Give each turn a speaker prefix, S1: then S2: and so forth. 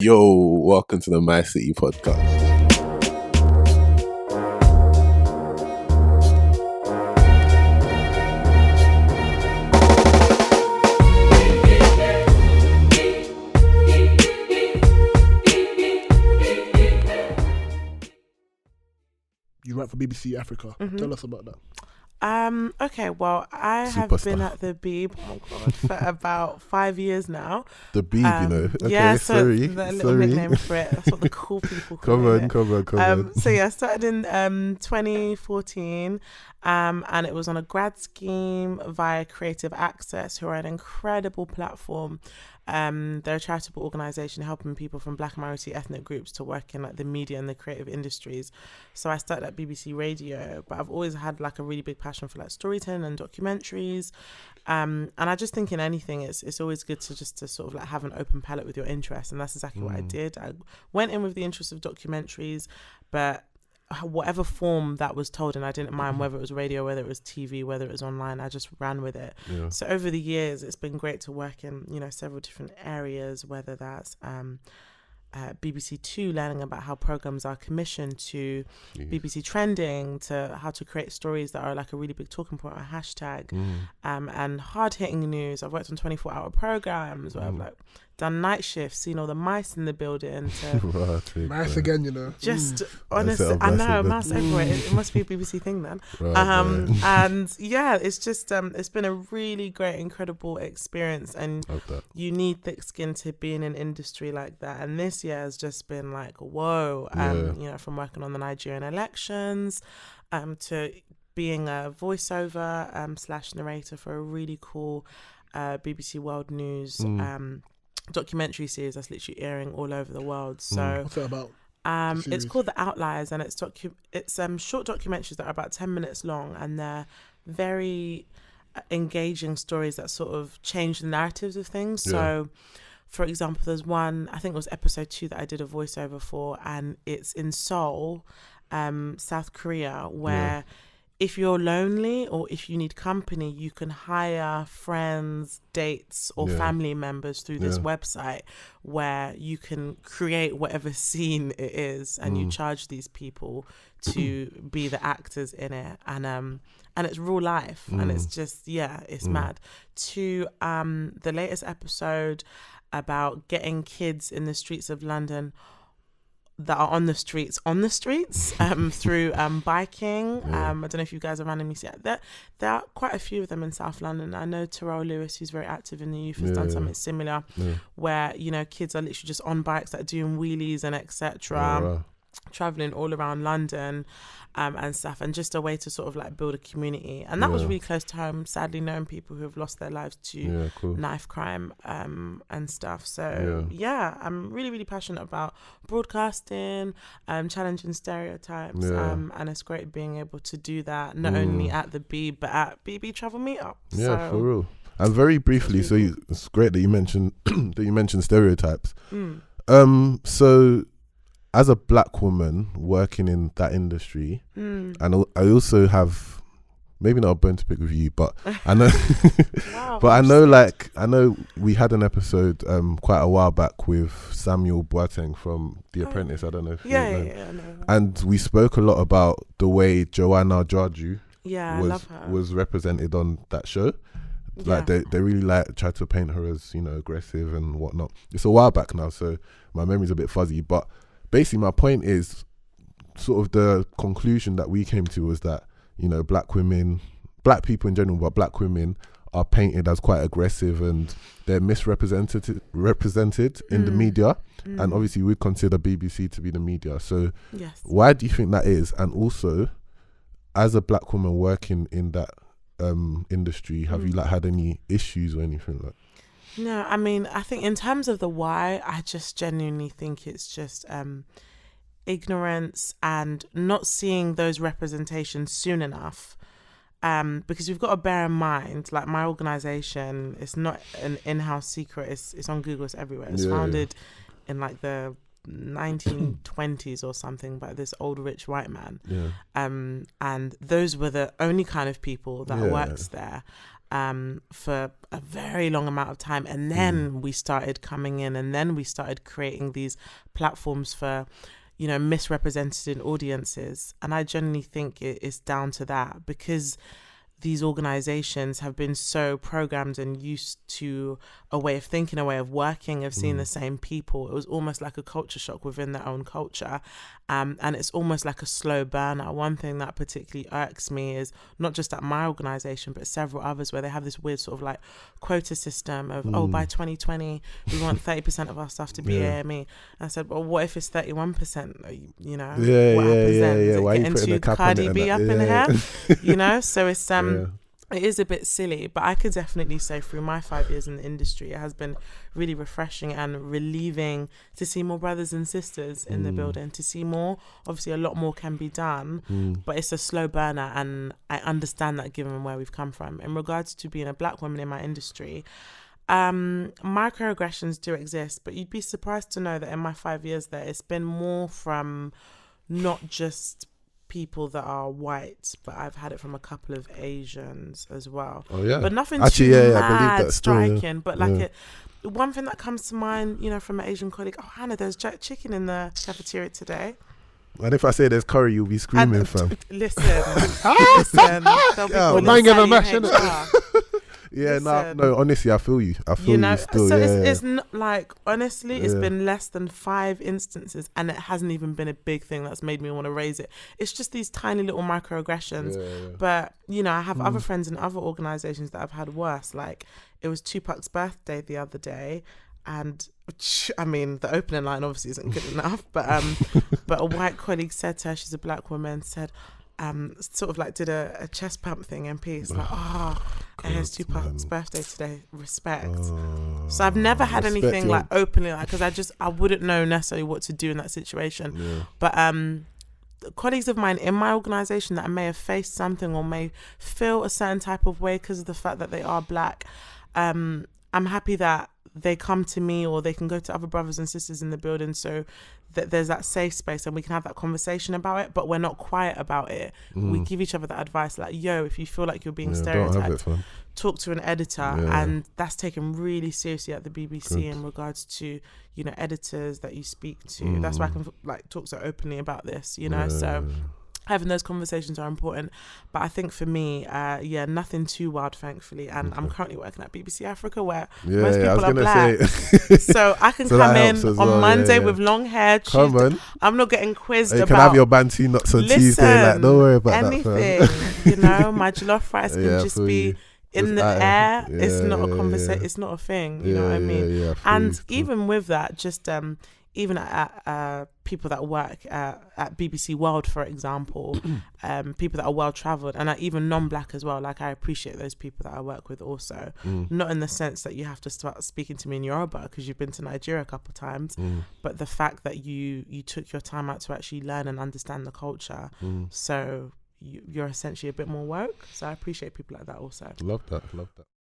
S1: Yo, welcome to the My City podcast.
S2: You write for BBC Africa. Tell us about that.
S3: Okay, well, I have been at the Beeb for about 5 years now.
S1: The Beeb, you know. Okay,
S3: yeah, so
S1: sorry.
S3: the little nickname for it. That's what the cool people call it.
S1: Come on.
S3: So yeah, I started in 2014, and it was on a grad scheme via Creative Access, who are an incredible platform. They're a charitable organisation helping people from Black and minority ethnic groups to work in like the media and the creative industries. So I started at BBC Radio, but I've always had like a really big passion for like storytelling and documentaries. And I just think in anything, it's always good to sort of like have an open palette with your interests, and that's exactly what I did. I went in with the interest of documentaries, but whatever form that was told, and I didn't mind whether it was radio, whether it was TV, whether it was online, I just ran with it. Yeah. So over the years, it's been great to work in, several different areas, whether that's BBC Two, learning about how programs are commissioned, to BBC Trending, to how to create stories that are like a really big talking point or hashtag, and hard-hitting news. I've worked on 24-hour programs where I've like done night shifts, seen all the mice in the building.
S2: Mice again, you know.
S3: Just honestly, I know, mouse everywhere. It must be a BBC thing then. And yeah, it's just it's been a really great, incredible experience, and you need thick skin to be in an industry like that. And this year has just been like, whoa, from working on the Nigerian elections, to being a voiceover / narrator for a really cool BBC World News documentary series that's literally airing all over the world. So
S2: what's that about?
S3: It's called The Outliers, and it's short documentaries that are about 10 minutes long, and they're very engaging stories that sort of change the narratives of things. So for example, there's one, I think it was episode 2 that I did a voiceover for, and it's in Seoul, South Korea, where if you're lonely or if you need company, you can hire friends, dates, or family members through this website, where you can create whatever scene it is, and you charge these people to be the actors in it, and it's real life, and it's just it's mad. To the latest episode about getting kids in the streets of London that are on the streets through biking. I don't know if you guys are randomly see it. There are quite a few of them in South London. I know Terrell Lewis, who's very active in the youth, has done something similar, where kids are literally just on bikes, like doing wheelies and etc. Traveling all around London and stuff, and just a way to sort of like build a community. And that was really close to home, sadly, knowing people who have lost their lives to knife crime and stuff. So I'm really, really passionate about broadcasting, challenging stereotypes, and it's great being able to do that not only at the B but at BB Travel Meetup.
S1: For real. And very briefly, it's great that you mentioned stereotypes. So as a Black woman working in that industry, and I also have, maybe not a bone to pick with you, but I know, I know we had an episode quite a while back with Samuel Boateng from The Apprentice. I don't know if you know.
S3: I know.
S1: And we spoke a lot about the way Joanna Jaju
S3: I love her.
S1: was represented on that show. Like they really tried to paint her as aggressive and whatnot. It's a while back now, so my memory's a bit fuzzy, but basically my point is sort of the conclusion that we came to was that Black people in general, but Black women are painted as quite aggressive, and they're represented in the media, and obviously we consider BBC to be the media. So why do you think that is? And also, as a Black woman working in that industry, have you had any issues or anything like?
S3: No, I mean, I think in terms of the why, I just genuinely think it's just ignorance and not seeing those representations soon enough. Because you've got to bear in mind, like, my organisation is not an in-house secret. It's on Google, it's everywhere. It's founded in like the 1920s or something by this old rich white man. And those were the only kind of people that worked there. for a very long amount of time, and then we started coming in, and then we started creating these platforms for, you know, misrepresented audiences. And I generally think it's down to that, because these organizations have been so programmed and used to a way of thinking, a way of working, of seeing the same people. It was almost like a culture shock within their own culture. And it's almost like a slow burner. One thing that particularly irks me is not just at my organization, but several others, where they have this weird sort of like quota system of, by 2020, we want 30% of our stuff to be AME. And I said, well, what if it's 31%? You know, what happens then? Is it
S1: Why
S3: getting too Cardi B up in here? You know, so it's it is a bit silly, but I could definitely say through my 5 years in the industry, it has been really refreshing and relieving to see more brothers and sisters in the building, to see more. Obviously, a lot more can be done, but it's a slow burner, and I understand that given where we've come from. In regards to being a black woman in my industry, microaggressions do exist, but you'd be surprised to know that in my 5 years there, it's been more from not just people that are white, but I've had it from a couple of Asians as well.
S1: Oh yeah,
S3: but nothing
S1: actually,
S3: too
S1: I believe
S3: mad
S1: that's
S3: striking.
S1: true,
S3: But like one thing that comes to mind, you know, from an Asian colleague, oh Hannah, there's jerk chicken in the cafeteria today.
S1: And if I say there's curry, you'll be screaming, fam.
S3: Listen, they'll be calling
S2: man, give a
S3: Sally
S2: mash,
S3: HR.
S1: Yeah,
S3: Listen,
S1: no, honestly, I feel you. I feel
S3: you know,
S1: you still.
S3: so
S1: Yeah,
S3: it's not like, honestly, it's been less than 5 instances, and it hasn't even been a big thing that's made me want to raise it. It's just these tiny little microaggressions.
S1: Yeah.
S3: But, you know, I have other friends in other organizations that have had worse. Like, it was Tupac's birthday the other day, and I mean, the opening line obviously isn't good enough, but a white colleague said to her, she's a black woman, said, sort of like did a chest pump thing in peace, like, it's Tupac's birthday today, respect. So I've never had anything like openly, like, because I wouldn't know necessarily what to do in that situation. But colleagues of mine in my organization that may have faced something or may feel a certain type of way because of the fact that they are black, I'm happy that they come to me, or they can go to other brothers and sisters in the building, so that there's that safe space and we can have that conversation about it, but we're not quiet about it. We give each other that advice, like, yo, if you feel like you're being stereotyped, talk to an editor. And that's taken really seriously at the BBC in regards to, you know, editors that you speak to. That's why I can like talk so openly about this, you know. So having those conversations are important. But I think for me, nothing too wild, thankfully. And I'm currently working at BBC Africa, where most people are black. So I can come in on Monday with long hair. Tuesday, I'm not getting quizzed about...
S1: You can have your bantu nuts on Tuesday. Like, don't worry about
S3: anything, you know, my jollof rice can just be... in the air. It's not a conversation. It's not a thing. You know what I mean? And even with that, just even at people that work at BBC World, for example, people that are well travelled, and even non-black as well. Like, I appreciate those people that I work with also. Not in the sense that you have to start speaking to me in Yoruba because you've been to Nigeria a couple of times, but the fact that you took your time out to actually learn and understand the culture. So you're essentially a bit more woke. So I appreciate people like that also.
S1: Love that.